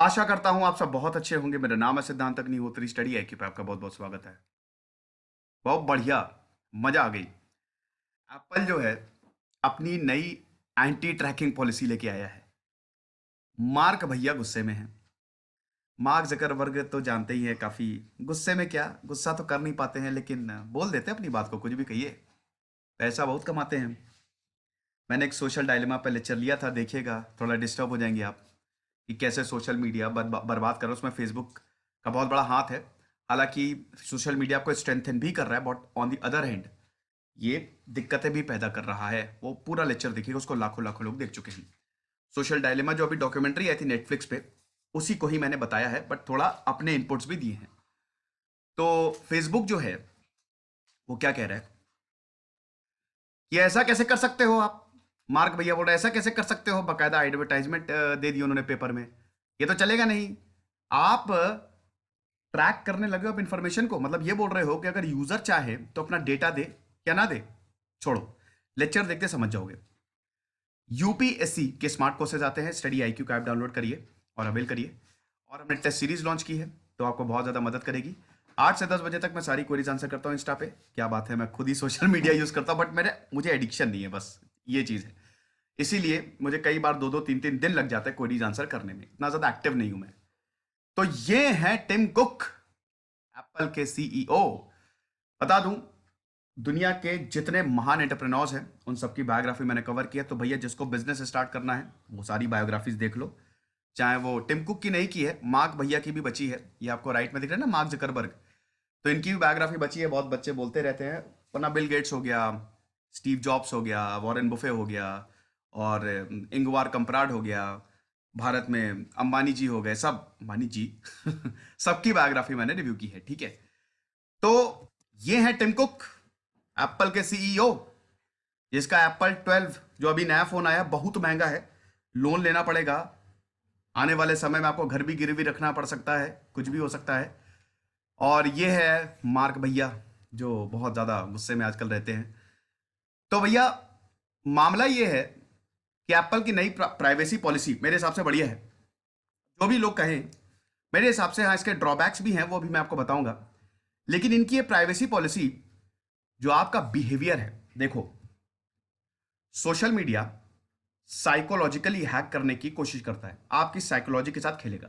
आशा करता हूँ आप सब बहुत अच्छे होंगे। मेरा नाम है सिद्धांत अग्निहोत्री। स्टडी IQ पे आपका बहुत बहुत स्वागत है। बहुत बढ़िया, मजा आ गई। एप्पल जो है अपनी नई एंटी ट्रैकिंग पॉलिसी लेके आया है। मार्क भैया गुस्से में हैं। मार्क जकरबर्ग तो जानते ही है, काफी गुस्से में। क्या गुस्सा तो कर नहीं पाते हैं, लेकिन बोल देते हैं अपनी बात को, कुछ भी कहिए। पैसा बहुत कमाते हैं। मैंने एक सोशल डायलेमा पे लेक्चर लिया था, देखिएगा, थोड़ा डिस्टर्ब हो जाएंगे आप कि कैसे सोशल मीडिया बर्बाद कर रहा है। उसमें फेसबुक का बहुत बड़ा हाथ है। हालांकि सोशल मीडिया आपको स्ट्रेंथन भी कर रहा है, but on the other hand ये दिक्कतें भी पैदा कर रहा है। वो पूरा लेक्चर देखिएगा, उसको लाखों लाखों लोग देख चुके हैं। सोशल डायलेमा जो अभी डॉक्यूमेंट्री आई थी नेटफ्लिक्स पे, उसी को ही मैंने बताया है, बट थोड़ा अपने इनपुट्स भी दिए हैं। तो फेसबुक जो है वो क्या कह रहा है कि ऐसा कैसे कर सकते हो आप। मार्क भैया बोल रहे हैं ऐसा कैसे कर सकते हो, बाकायदा एडवर्टाइजमेंट दे दी उन्होंने पेपर में। ये तो चलेगा नहीं। आप ट्रैक करने लगे हो आप इन्फॉर्मेशन को, मतलब ये बोल रहे हो कि अगर यूजर चाहे तो अपना डेटा दे या ना दे। छोड़ो, लेक्चर देखते समझ जाओगे। यूपीएससी के स्मार्ट कोर्सेज आते हैं, स्टडी IQ का ऐप डाउनलोड करिए और अवेल करिए। और हमने टेस्ट सीरीज लॉन्च की है, तो आपको बहुत ज़्यादा मदद करेगी। 8 से 10 बजे तक मैं सारी क्वेरीज आंसर करता हूँ इंस्टा पे। क्या बात है, मैं खुद ही सोशल मीडिया यूज़ करता हूँ, बट मुझे एडिक्शन नहीं है, बस ये चीज़ है। इसीलिए मुझे कई बार 2-2 3-3 दिन लग जाते हैं क्वेरीज आंसर करने में, इतना ज़्यादा एक्टिव नहीं हूँ मैं। तो ये है टिम कुक, एप्पल के CEO। बता दूं, दुनिया के जितने महान एंटरप्रेन्योर्स हैं उन सबकी बायोग्राफी मैंने कवर किया। तो भैया जिसको बिजनेस स्टार्ट करना है वो सारी बायोग्राफीज देख लो। चाहे वो टिम कुक की नहीं की है, मार्क भैया की भी बची है। ये आपको राइट में दिख रहा है ना, मार्क जकरबर्ग। तो इनकी भी बायोग्राफी बची है। बहुत बच्चे बोलते रहते हैं, वरना बिल गेट्स हो गया, स्टीव जॉब्स हो गया, वॉरेन बुफे हो गया, और इंगवार कंपराड हो गया, भारत में अंबानी जी हो गए, सब अंबानी जी सबकी बायोग्राफी मैंने रिव्यू की है, ठीक है। तो ये है टिम कुक, एप्पल के CEO, जिसका एप्पल 12 जो अभी नया फोन आया बहुत महंगा है, लोन लेना पड़ेगा। आने वाले समय में आपको घर भी गिरवी रखना पड़ सकता है, कुछ भी हो सकता है। और ये है मार्क भैया, जो बहुत ज़्यादा गुस्से में आजकल रहते हैं। तो भैया मामला ये है कि एप्पल की नई प्राइवेसी पॉलिसी मेरे हिसाब से बढ़िया है। जो भी लोग कहें, मेरे हिसाब से हाँ इसके ड्रॉबैक्स भी हैं, वो भी मैं आपको बताऊंगा। लेकिन इनकी ये प्राइवेसी पॉलिसी, जो आपका बिहेवियर है, देखो, सोशल मीडिया साइकोलॉजिकली हैक करने की कोशिश करता है, आपकी साइकोलॉजी के साथ खेलेगा।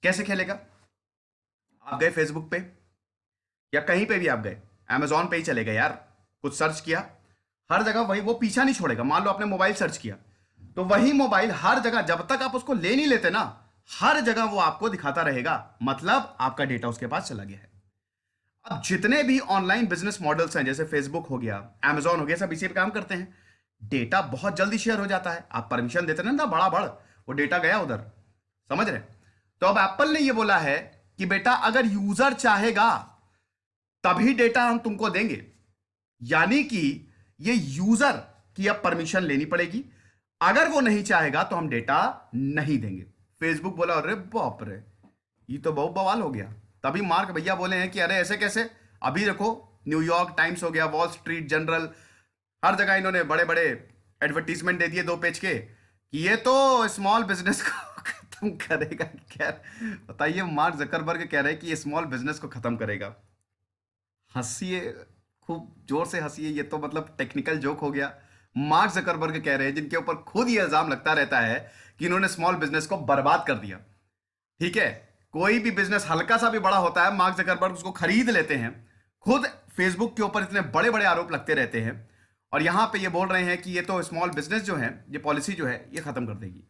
कैसे खेलेगा? आप गए फेसबुक पे या कहीं पे भी आप गए, Amazon पे ही चले गए यार, कुछ सर्च किया, हर जगह वही, वो पीछा नहीं छोड़ेगा। मान लो आपने मोबाइल सर्च किया, तो वही मोबाइल हर जगह, जब तक आप उसको ले नहीं लेते ना, हर जगह वो आपको दिखाता रहेगा। मतलब आपका डेटा उसके पास चला गया है। अब जितने भी ऑनलाइन बिजनेस मॉडल्स हैं, जैसे फेसबुक हो गया, Amazon हो गया, सब इसी पे काम करते हैं। डेटा बहुत जल्दी शेयर हो जाता है, आप परमिशन देते ना बड़ा बड़, वो डेटा गया उधर, समझ रहे? तो अब एप्पल ने ये बोला है कि बेटा अगर यूजर चाहेगा तभी डेटा हम तुमको देंगे। यानी कि ये यूजर की अब परमिशन लेनी पड़ेगी। अगर वो नहीं चाहेगा तो हम डेटा नहीं देंगे। फेसबुक बोला अरे बाप रे, ये तो बहुत बवाल हो गया। तभी मार्क भैया बोले हैं कि अरे ऐसे कैसे। अभी देखो, न्यूयॉर्क टाइम्स हो गया, वॉल स्ट्रीट जर्नल, हर जगह इन्होंने बड़े बड़े एडवर्टीजमेंट दे दिए 2 पेज के कि ये तो स्मॉल बिजनेस को खत्म करेगा। क्या बताइए, मार्क जकरबर्ग कह रहे हैं कि ये स्मॉल बिजनेस को खत्म करेगा। हंसिए, खूब जोर से हंसिए, ये तो मतलब टेक्निकल जोक हो गया। मार्क जकरबर्ग कह रहे हैं, जिनके ऊपर खुद ये इल्जाम लगता रहता है कि इन्होंने स्मॉल बिजनेस को बर्बाद कर दिया। ठीक है, कोई भी बिजनेस हल्का सा भी बड़ा होता है, मार्क जकरबर्ग उसको खरीद लेते हैं। खुद फेसबुक के ऊपर इतने बड़े बड़े आरोप लगते रहते हैं, और यहां पे ये बोल रहे हैं कि ये तो स्मॉल बिजनेस जो है, ये पॉलिसी जो है ये खत्म कर देगी।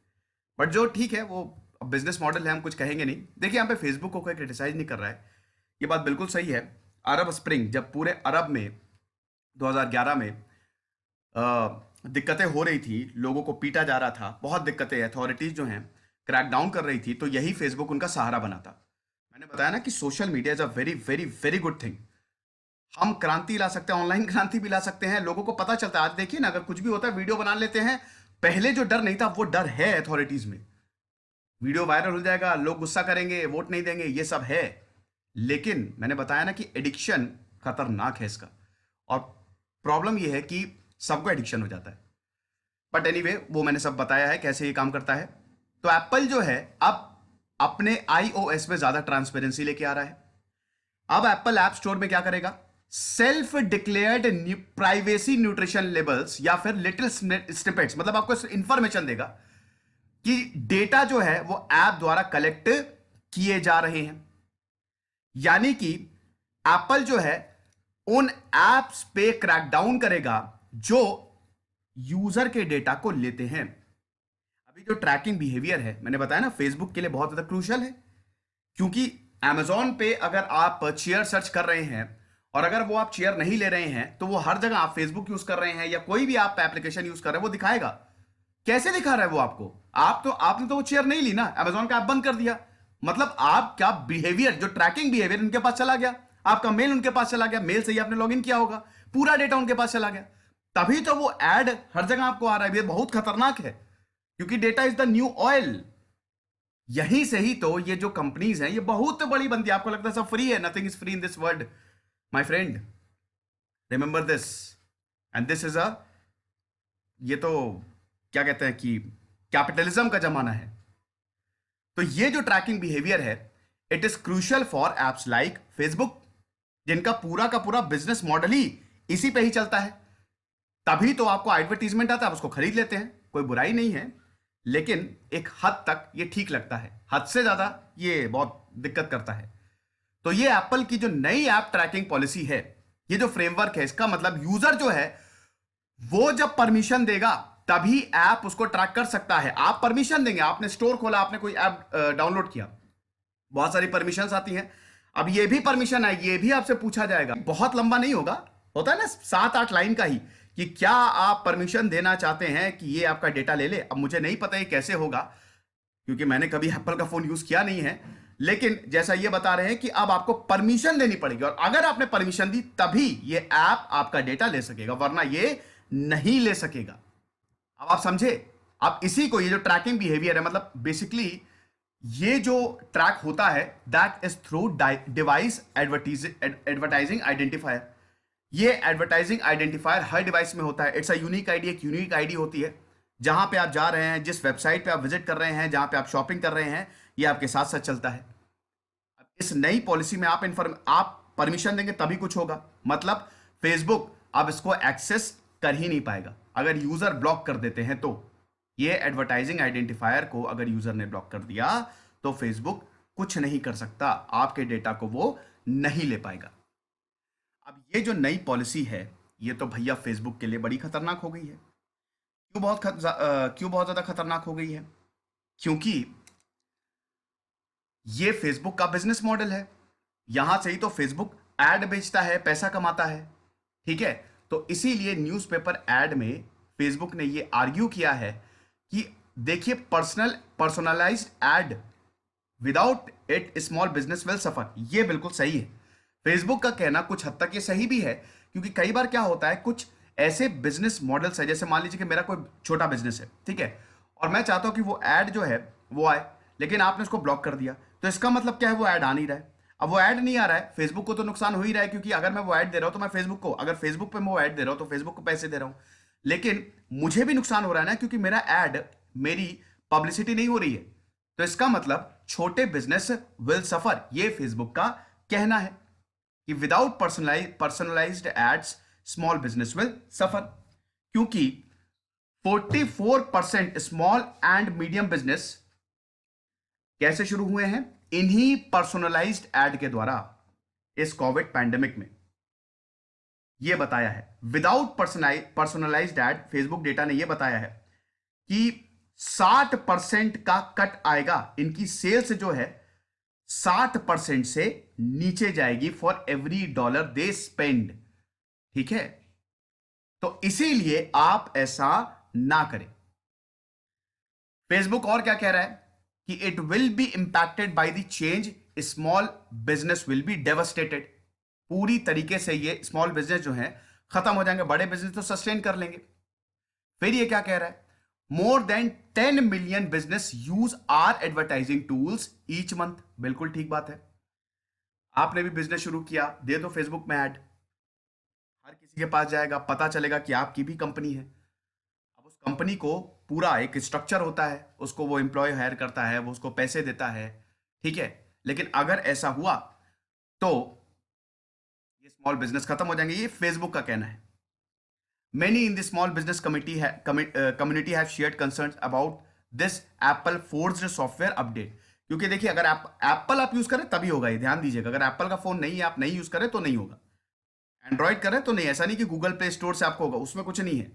बट जो ठीक है, वो बिजनेस मॉडल है, हम कुछ कहेंगे नहीं। देखिए, यहाँ पे फेसबुक को कोई क्रिटिसाइज नहीं कर रहा है, ये बात बिल्कुल सही है। अरब स्प्रिंग, जब पूरे अरब में 2011 में दिक्कतें हो रही थी, लोगों को पीटा जा रहा था, बहुत दिक्कतें, अथॉरिटीज जो हैं क्रैकडाउन कर रही थी, तो यही फेसबुक उनका सहारा बना था। मैंने बताया ना कि social media is a very very very good thing. हम क्रांति ला सकते हैं, ऑनलाइन क्रांति भी ला सकते हैं। लोगों को पता चलता है, आज देखिए ना, अगर कुछ भी होता है वीडियो बना लेते हैं। पहले जो डर नहीं था वो डर है अथॉरिटीज में। वीडियो वायरल हो जाएगा, लोग गुस्सा करेंगे, वोट नहीं देंगे, ये सब है। लेकिन मैंने बताया ना कि एडिक्शन खतरनाक है इसका। और प्रॉब्लम ये है कि सबको एडिक्शन हो जाता है। बट एनीवे, वो मैंने सब बताया है कैसे ये काम करता है। तो एप्पल जो है अब अपने iOS में ज्यादा ट्रांसपेरेंसी लेके आ रहा है। अब एप्पल ऐप स्टोर में क्या करेगा, self declared privacy nutrition labels या फिर लिटिल स्निपेट्स, मतलब आपको इंफॉर्मेशन देगा कि डेटा जो है वो ऐप द्वारा कलेक्ट किए जा रहे हैं। यानी कि एप्पल जो है उन एप्स पे क्रैकडाउन करेगा जो यूजर के डेटा को लेते हैं। अभी जो ट्रैकिंग बिहेवियर है, मैंने बताया ना, फेसबुक के लिए बहुत ज्यादा क्रूशियल है, क्योंकि Amazon पे अगर आप चेयर सर्च कर रहे हैं और अगर वो आप चेयर नहीं ले रहे हैं तो वो हर जगह, आप फेसबुक यूज कर रहे हैं या कोई भी आप एप्लीकेशन यूज कर रहे हैं, वो दिखाएगा। कैसे दिखा रहा है वो आपको? आपने तो वो चेयर नहीं ली ना, Amazon का ऐप बंद कर दिया, मतलब आपका बिहेवियर, जो ट्रैकिंग बिहेवियर उनके पास चला गया, आपका मेल उनके पास चला गया, मेल से ही आपने लॉगिन किया होगा, पूरा डेटा उनके पास चला गया, तभी तो वो एड हर जगह आपको आ रहा है। ये बहुत खतरनाक है, क्योंकि data is the new oil. यहीं से ही तो ये जो कंपनीज हैं ये बहुत बड़ी बनती है। आपको लगता है सब फ्री है? Nothing is free in this world my friend, remember this. And this is a, ये तो क्या कहते हैं कि कैपिटलिज्म का जमाना है। तो ये जो ट्रैकिंग बिहेवियर है, it is crucial for apps like Facebook, जिनका पूरा का पूरा बिजनेस मॉडल ही इसी पे ही चलता है। तभी तो आपको एडवर्टीजमेंट आता है, आप उसको खरीद लेते हैं, कोई बुराई नहीं है, लेकिन एक हद तक ये ठीक लगता है, हद से ज्यादा ये बहुत दिक्कत करता है। तो ये एप्पल की जो नई ऐप ट्रैकिंग पॉलिसी है, ये जो फ्रेमवर्क है, इसका मतलब यूजर जो है वो जब परमिशन देगा तभी ऐप उसको ट्रैक कर सकता है। आप परमिशन देंगे, आपने स्टोर खोला, आपने कोई ऐप डाउनलोड किया, बहुत सारी परमिशंस आती हैं। अब ये भी परमिशन है, ये भी आपसे पूछा जाएगा, बहुत लंबा नहीं होगा, होता है ना 7-8 लाइन का ही, कि क्या आप परमिशन देना चाहते हैं कि ये आपका डेटा ले ले। अब मुझे नहीं पता ये कैसे होगा, क्योंकि मैंने कभी एप्पल का फोन यूज किया नहीं है, लेकिन जैसा ये बता रहे हैं कि अब आपको परमिशन देनी पड़ेगी, और अगर आपने परमिशन दी तभी ये ऐप आपका डेटा ले सकेगा, वरना ये नहीं ले सकेगा। अब आप समझे? अब इसी को, ये जो ट्रैकिंग बिहेवियर है, मतलब बेसिकली ये जो ट्रैक होता है, that is through device advertising identifier. ये एडवर्टाइजिंग आइडेंटिफायर हर डिवाइस में होता है। इट्स अ यूनिक आईडी, एक यूनिक आईडी होती है। जहां पे आप जा रहे हैं, जिस वेबसाइट पे आप विजिट कर रहे हैं, जहां पे आप शॉपिंग कर रहे हैं, ये आपके साथ साथ चलता है। अब इस नई पॉलिसी में आप परमिशन देंगे तभी कुछ होगा, मतलब फेसबुक अब इसको एक्सेस कर ही नहीं पाएगा अगर यूजर ब्लॉक कर देते हैं। तो ये एडवर्टाइजिंग आइडेंटिफायर को अगर यूजर ने ब्लॉक कर दिया तो फेसबुक कुछ नहीं कर सकता, आपके डेटा को वो नहीं ले पाएगा। अब ये जो नई पॉलिसी है, ये तो भैया फेसबुक के लिए बड़ी खतरनाक हो गई है। क्यों बहुत ज्यादा खतरनाक हो गई है? क्योंकि ये फेसबुक का बिजनेस मॉडल है। यहां से ही तो फेसबुक एड बेचता है, पैसा कमाता है, ठीक है। तो इसीलिए न्यूज़पेपर एड में फेसबुक ने ये आर्ग्यू किया है कि देखिए, personalised ad without it small business will suffer. ये बिल्कुल सही है, फेसबुक का कहना कुछ हद तक ये सही भी है, क्योंकि कई बार क्या होता है, कुछ ऐसे बिजनेस मॉडल्स है, जैसे मान लीजिए कि मेरा कोई छोटा बिजनेस है, ठीक है, और मैं चाहता हूं कि वो ऐड जो है वो आए, लेकिन आपने उसको ब्लॉक कर दिया, तो इसका मतलब क्या है, वो ऐड आ नहीं रहा है। अब वो ऐड नहीं आ रहा है, फेसबुक को तो नुकसान हो ही रहा है, क्योंकि अगर मैं वो ऐड दे रहा हूं तो मैं फेसबुक को, अगर फेसबुक पे मैं वो ऐड दे रहा हूं तो फेसबुक को पैसे दे रहा हूं, लेकिन मुझे भी नुकसान हो रहा है ना, क्योंकि मेरा ऐड, मेरी पब्लिसिटी नहीं हो रही है। तो इसका मतलब छोटे बिजनेस विल सफर, ये फेसबुक का कहना है कि without personalised ads small business will suffer, क्योंकि 44% स्मॉल एंड मीडियम बिजनेस कैसे शुरू हुए हैं, इन्हीं पर्सनलाइज्ड एड के द्वारा। इस कोविड पैंडेमिक में यह बताया है, without personalised ad, Facebook data ने यह बताया है कि 60% का कट आएगा, इनकी सेल्स जो है 60% से नीचे जाएगी for every dollar they spend, ठीक है। तो इसीलिए आप ऐसा ना करें। फेसबुक और क्या कह रहा है कि it will be impacted by the change, small business will be devastated. पूरी तरीके से ये स्मॉल बिजनेस जो है खत्म हो जाएंगे, बड़े बिजनेस तो सस्टेन कर लेंगे। फिर ये क्या कह रहा है, more than 10 million business use our advertising tools each month. बिल्कुल ठीक बात है, आपने भी बिजनेस शुरू किया, दे दो फेसबुक में ऐड, हर किसी के पास जाएगा, पता चलेगा कि आपकी भी कंपनी है। अब उस कंपनी को पूरा एक स्ट्रक्चर होता है, उसको वो एम्प्लॉय हायर करता है, वो उसको पैसे देता है, ठीक है। लेकिन अगर ऐसा हुआ तो ये स्मॉल बिजनेस खत्म हो जाएंगे, ये फेसबुक का कहना है। Many in the small business community have shared concerns about this Apple forced software update. क्योंकि देखिए, अगर आप एप्पल आप यूज करें तभी होगा, ये ध्यान दीजिएगा। अगर एप्पल का फोन नहीं है, आप नहीं यूज करें तो नहीं होगा। एंड्रॉइड करें तो नहीं, ऐसा नहीं कि गूगल प्ले स्टोर से आपको होगा, उसमें कुछ नहीं है।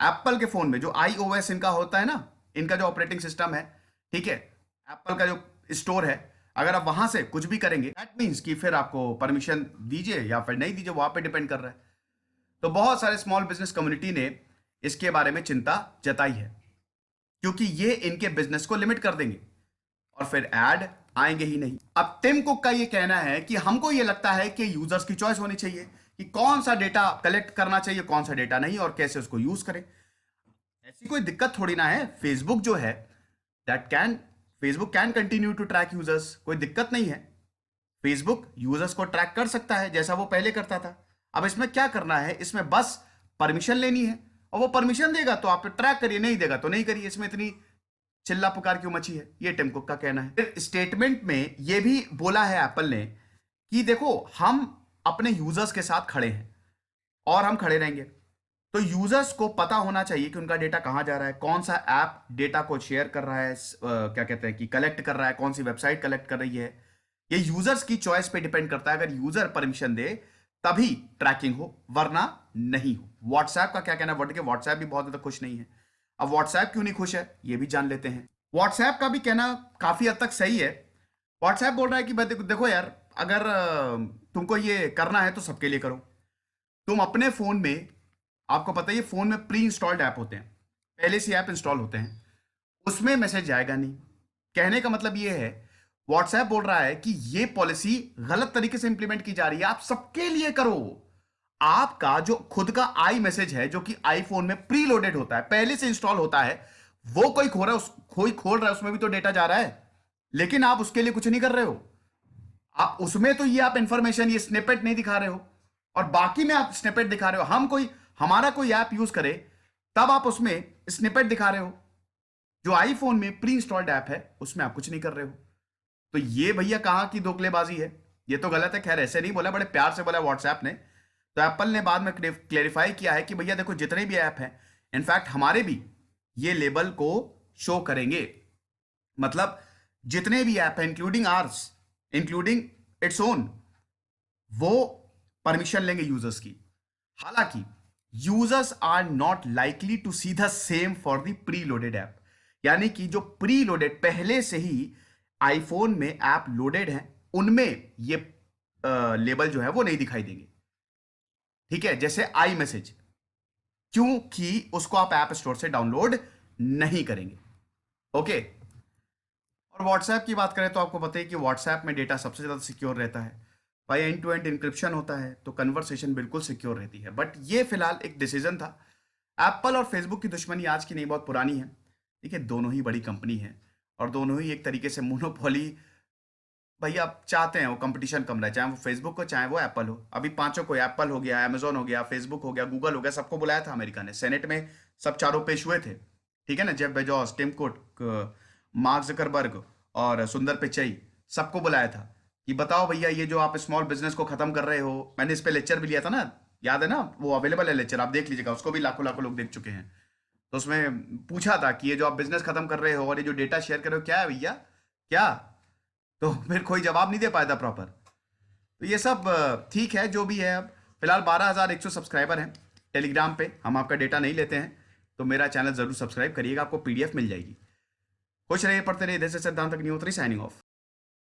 एप्पल के फोन में जो iOS इनका होता है ना, इनका जो ऑपरेटिंग सिस्टम है, ठीक है, एप्पल का जो स्टोर है, अगर आप वहां से कुछ भी करेंगे, दैट मीन्स कि फिर आपको परमिशन दीजिए या फिर नहीं दीजिए, वहां पे डिपेंड कर रहा है। तो बहुत सारे स्मॉल बिजनेस कम्युनिटी ने इसके बारे में चिंता जताई है, क्योंकि ये इनके बिजनेस को लिमिट कर देंगे और फिर ऐड आएंगे ही नहीं। अब टिम कुक का ये कहना है कि हमको ये लगता है कि यूजर्स की चॉइस होनी चाहिए कि कौन सा डेटा कलेक्ट करना चाहिए, कौन सा डेटा नहीं, और कैसे उसको यूज करें। ऐसी कोई दिक्कत थोड़ी ना है। फेसबुक जो है Facebook can continue to track users, कोई दिक्कत नहीं है। फेसबुक यूजर्स को ट्रैक कर सकता है जैसा वो पहले करता था। अब इसमें क्या करना है, इसमें बस परमिशन लेनी है, और वो परमिशन देगा तो आप ट्रैक करिए, नहीं देगा तो नहीं करिए। इसमें इतनी चिल्ला पुकार क्यों मची है, ये टिम कुक का कहना है। फिर स्टेटमेंट में ये भी बोला है एप्पल ने कि देखो, हम अपने यूजर्स के साथ खड़े हैं और हम खड़े रहेंगे। तो यूजर्स को पता होना चाहिए कि उनका डेटा कहां जा रहा है, कौन सा ऐप डेटा को शेयर कर रहा है, क्या कहते हैं कि कलेक्ट कर रहा है, कौन सी वेबसाइट कलेक्ट कर रही है। ये यूजर्स की चॉइस पे डिपेंड करता है। अगर यूजर परमिशन दे तभी ट्रैकिंग हो, वरना नहीं हो। व्हाट्सएप का क्या कहना है, कि व्हाट्सएप भी बहुत ज्यादा खुश नहीं है। अब व्हाट्सएप क्यों नहीं खुश है, ये भी जान लेते हैं। व्हाट्सएप का भी कहना काफी हद तक सही है। व्हाट्सएप बोल रहा है कि भाई देखो यार, अगर तुमको ये करना है तो सबके लिए करो। तुम अपने फोन में, आपको पता है ये फोन में प्री इंस्टॉल्ड ऐप होते हैं, पहले से ऐप इंस्टॉल होते हैं, उसमें मैसेज जाएगा नहीं। कहने का मतलब ये है, व्हाट्सएप बोल रहा है कि ये पॉलिसी गलत तरीके से इंप्लीमेंट की जा रही है, आप सबके लिए करो। आपका जो खुद का आई मैसेज है, जो कि आईफोन में प्री लोडेड होता है, पहले से इंस्टॉल होता है, वो कोई खोल रहा है, उसमें भी तो डेटा जा रहा है, लेकिन आप उसके लिए कुछ नहीं कर रहे हो। आप उसमें तो ये आप इंफॉर्मेशन, ये स्निपेट नहीं दिखा रहे हो, और बाकी में आप स्निपेट दिखा रहे हो। हमारा कोई ऐप यूज करे तब आप उसमें स्निपेट दिखा रहे हो। जो आईफोन में प्री इंस्टॉल्ड ऐप है उसमें आप कुछ नहीं कर रहे हो। तो ये भैया कहां की दोगलेबाजी है, ये तो गलत है। खैर, ऐसे नहीं बोला, बड़े प्यार से बोला व्हाट्सएप ने। तो एप्पल ने बाद में क्लेरिफाई किया है कि भैया देखो, जितने भी ऐप हैं, इनफैक्ट हमारे भी ये लेबल को शो करेंगे। मतलब जितने भी ऐप हैं, including ours, including its own, वो परमिशन लेंगे यूजर्स की। हालांकि users are not likely to see the same for the preloaded app, यानी कि जो प्री लोडेड पहले से ही आईफोन में ऐप लोडेड हैं, उनमें ये लेबल जो है वो नहीं दिखाई देंगे। ठीक है, जैसे आई मैसेज, क्योंकि उसको आप ऐप स्टोर से डाउनलोड नहीं करेंगे। ओके। और व्हाट्सएप की बात करें तो आपको पता है कि व्हाट्सएप में डेटा सबसे ज्यादा सिक्योर रहता है। भाई एंड टू एंड इंक्रिप्शन होता है, तो कन्वर्सेशन बिल्कुल सिक्योर रहती है। बट ये फिलहाल एक डिसीजन था। एप्पल और फेसबुक की दुश्मनी आज की नहीं, बहुत पुरानी है। देखिए, दोनों ही बड़ी कंपनी है और दोनों ही एक तरीके से मोनोपोली, भैया आप चाहते हैं वो कंपटीशन कम रहे, चाहे वो फेसबुक हो चाहे वो एप्पल हो। अभी पांचों को, एप्पल हो गया, अमेजोन हो गया, फेसबुक हो गया, गूगल हो गया, सबको बुलाया था अमेरिका ने, सेनेट में सब चारों पेश हुए थे। ठीक है ना, Jeff Bezos, Tim Cook, Mark Zuckerberg और सुंदर पिचई, सबको बुलाया था कि बताओ भैया, ये जो आप स्मॉल बिजनेस को खत्म कर रहे हो। मैंने इस पे लेक्चर भी लिया था ना, याद है ना, वो अवेलेबल है लेक्चर, आप देख लीजिएगा, उसको भी लाखों लाखों लोग देख चुके हैं। तो उसमें पूछा था कि ये जो आप बिजनेस खत्म कर रहे हो और ये जो डेटा शेयर कर रहे हो, क्या है भैया, क्या? तो फिर कोई जवाब नहीं दे पाया था प्रॉपर। तो ये सब ठीक है, जो भी है। अब फिलहाल 12,100 सब्सक्राइबर हैं टेलीग्राम पे। हम आपका डेटा नहीं लेते हैं, तो मेरा चैनल जरूर सब्सक्राइब करिएगा, आपको पीडीएफ मिल जाएगी। खुश रहिए, पढ़ते रहिए। देश से सिद्धांत अग्निहोत्री साइनिंग ऑफ।